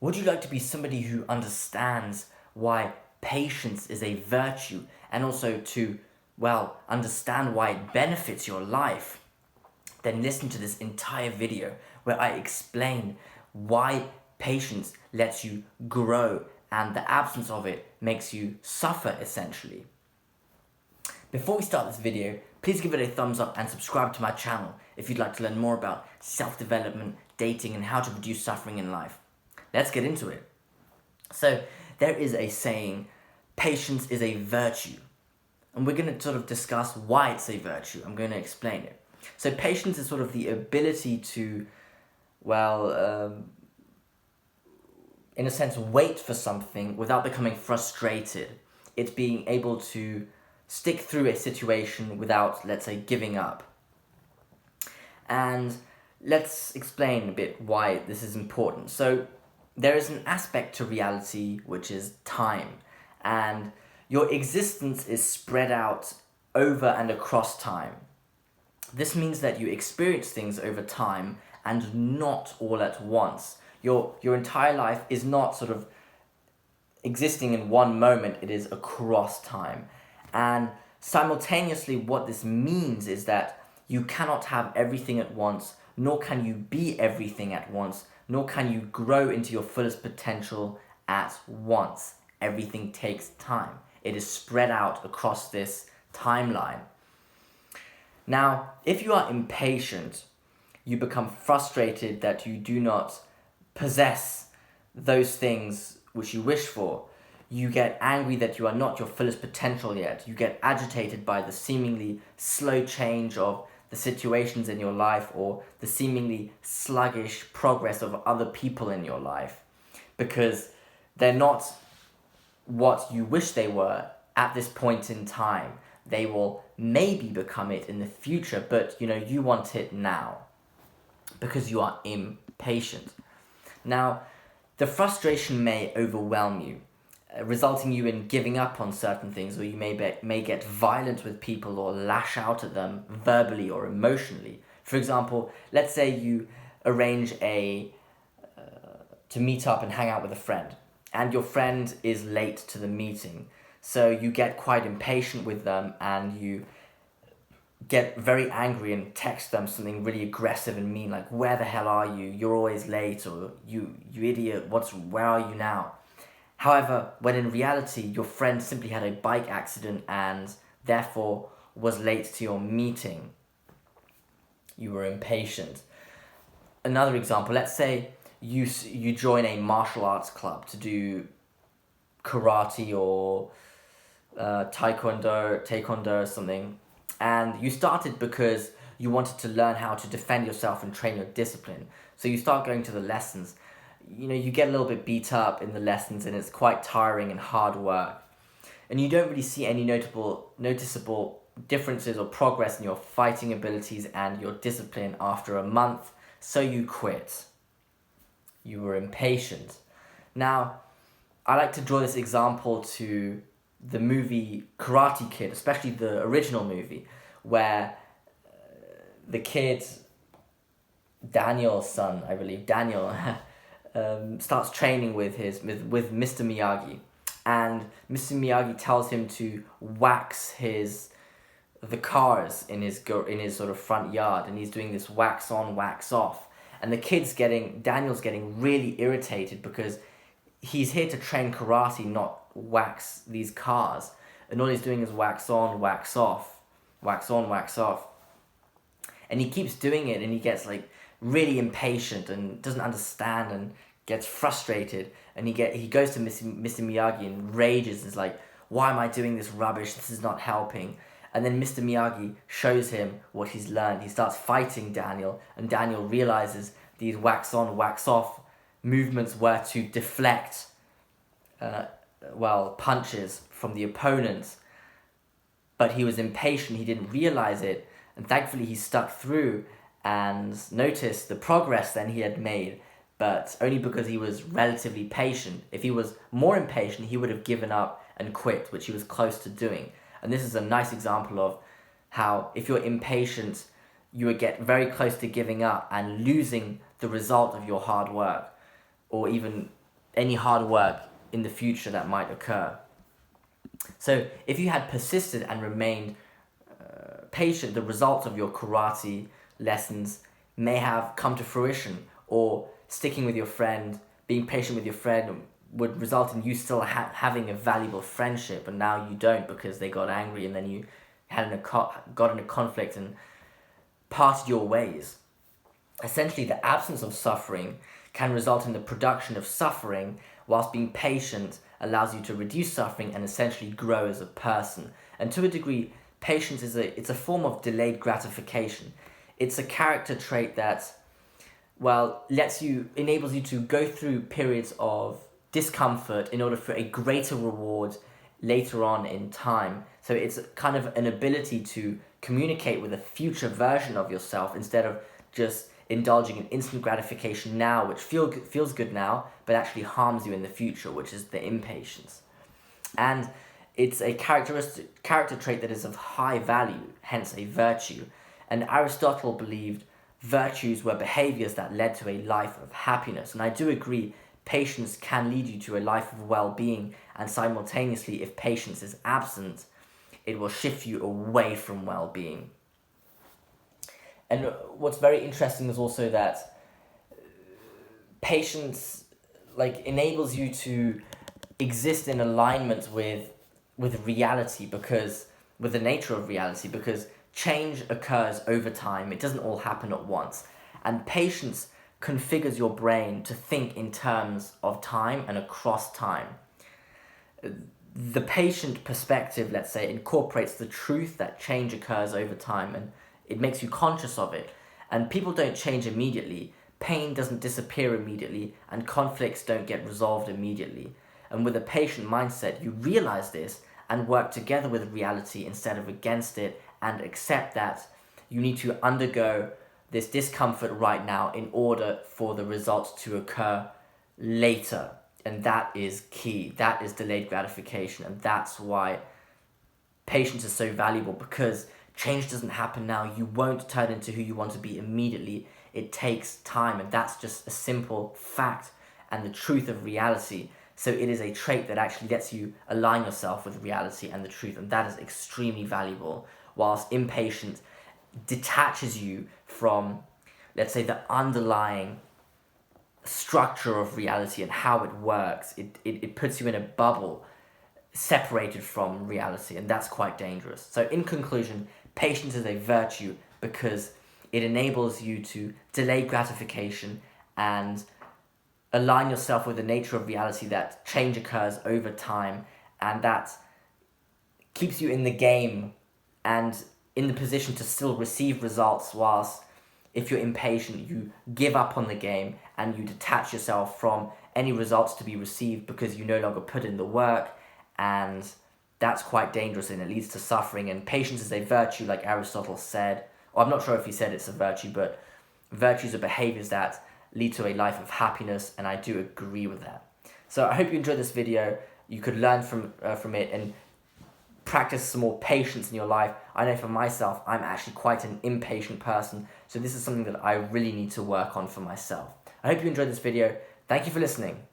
Would you like to be somebody who understands why patience is a virtue and also to, well, understand why it benefits your life? Then listen to this entire video where I explain why patience lets you grow and the absence of it makes you suffer, essentially. Before we start this video, please give it a thumbs up and subscribe to my channel if you'd like to learn more about self-development, dating, and how to reduce suffering in life. Let's get into it. So, there is a saying, patience is a virtue. And we're going to sort of discuss why it's a virtue. I'm going to explain it. So patience is sort of the ability to, in a sense, wait for something without becoming frustrated. It's being able to stick through a situation without, let's say, giving up. And let's explain a bit why this is important. So there is an aspect to reality which is time. And your existence is spread out over and across time. This means that you experience things over time and not all at once. Your entire life is not sort of existing in one moment, it is across time. And simultaneously, what this means is that you cannot have everything at once, nor can you be everything at once, nor can you grow into your fullest potential at once. Everything takes time. It is spread out across this timeline. Now, if you are impatient, you become frustrated that you do not possess those things which you wish for. You get angry that you are not your fullest potential yet. You get agitated by the seemingly slow change of the situations in your life or the seemingly sluggish progress of other people in your life because they're not what you wish they were at this point in time. They will maybe become it in the future, but you want it now because you are impatient. Now, the frustration may overwhelm you, resulting you in giving up on certain things, or you may get violent with people or lash out at them verbally or emotionally. For example, let's say you arrange to meet up and hang out with a friend, and your friend is late to the meeting. So you get quite impatient with them and you get very angry and text them something really aggressive and mean, like, where the hell are you? You're always late, or you idiot, where are you now? However, when in reality, your friend simply had a bike accident and therefore was late to your meeting. You were impatient. Another example, let's say you join a martial arts club to do karate or taekwondo or something, and you started because you wanted to learn how to defend yourself and train your discipline. So you start going to the lessons. You get a little bit beat up in the lessons and it's quite tiring and hard work. And you don't really see any noticeable differences or progress in your fighting abilities and your discipline after a month, so you quit. You were impatient. Now, I like to draw this example to the movie Karate Kid, especially the original movie, where the kid, Daniel's son, I believe, Daniel, starts training with Mr. Miyagi, and Mr. Miyagi tells him to wax the cars in his sort of front yard, and he's doing this wax on, wax off, and Daniel's getting really irritated because he's here to train karate, not wax these cars. And all he's doing is wax on, wax off, wax on, wax off. And he keeps doing it and he gets really impatient and doesn't understand and gets frustrated. And he goes to Mr. Miyagi and rages and is like, why am I doing this rubbish? This is not helping. And then Mr. Miyagi shows him what he's learned. He starts fighting Daniel, and Daniel realizes these wax on, wax off movements were to deflect punches from the opponent, but he was impatient, he didn't realize it, and thankfully he stuck through and noticed the progress then he had made, but only because he was relatively patient. If he was more impatient, he would have given up and quit, which he was close to doing. And this is a nice example of how if you're impatient, you would get very close to giving up and losing the result of your hard work, or even any hard work in the future that might occur. So if you had persisted and remained patient, the results of your karate lessons may have come to fruition, or sticking with your friend, being patient with your friend would result in you still having a valuable friendship, and now you don't because they got angry and then you got in a conflict and parted your ways. Essentially, the absence of suffering can result in the production of suffering, whilst being patient allows you to reduce suffering and essentially grow as a person. And to a degree, patience it's a form of delayed gratification. It's a character trait that, well, enables you to go through periods of discomfort in order for a greater reward later on in time. So it's kind of an ability to communicate with a future version of yourself instead of just indulging in instant gratification now, which feels good now, but actually harms you in the future, which is the impatience. And it's a character trait that is of high value, hence a virtue. And Aristotle believed virtues were behaviors that led to a life of happiness. And I do agree, patience can lead you to a life of well-being, and simultaneously, if patience is absent, it will shift you away from well-being. And what's very interesting is also that patience enables you to exist in alignment with reality, because with the nature of reality, because change occurs over time. It doesn't all happen at once. And patience configures your brain to think in terms of time and across time. The patient perspective, let's say, incorporates the truth that change occurs over time, and it makes you conscious of it. And people don't change immediately, pain doesn't disappear immediately, and conflicts don't get resolved immediately. And with a patient mindset, you realize this and work together with reality instead of against it, and accept that you need to undergo this discomfort right now in order for the results to occur later. And that is key. That is delayed gratification. And that's why patience is so valuable, because change doesn't happen now. You won't turn into who you want to be immediately. It takes time, and that's just a simple fact and the truth of reality. So it is a trait that actually lets you align yourself with reality and the truth, and that is extremely valuable. Whilst impatient detaches you from, let's say, the underlying structure of reality and how it works. It puts you in a bubble separated from reality, and that's quite dangerous. So in conclusion, patience is a virtue because it enables you to delay gratification and align yourself with the nature of reality, that change occurs over time, and that keeps you in the game and in the position to still receive results, whilst if you're impatient, you give up on the game and you detach yourself from any results to be received because you no longer put in the work, and that's quite dangerous and it leads to suffering. And patience is a virtue, like Aristotle said, or I'm not sure if he said it's a virtue, but virtues are behaviors that lead to a life of happiness, and I do agree with that. So I hope you enjoyed this video. You could learn from it and practice some more patience in your life. I know for myself, I'm actually quite an impatient person, so this is something that I really need to work on for myself. I hope you enjoyed this video. Thank you for listening.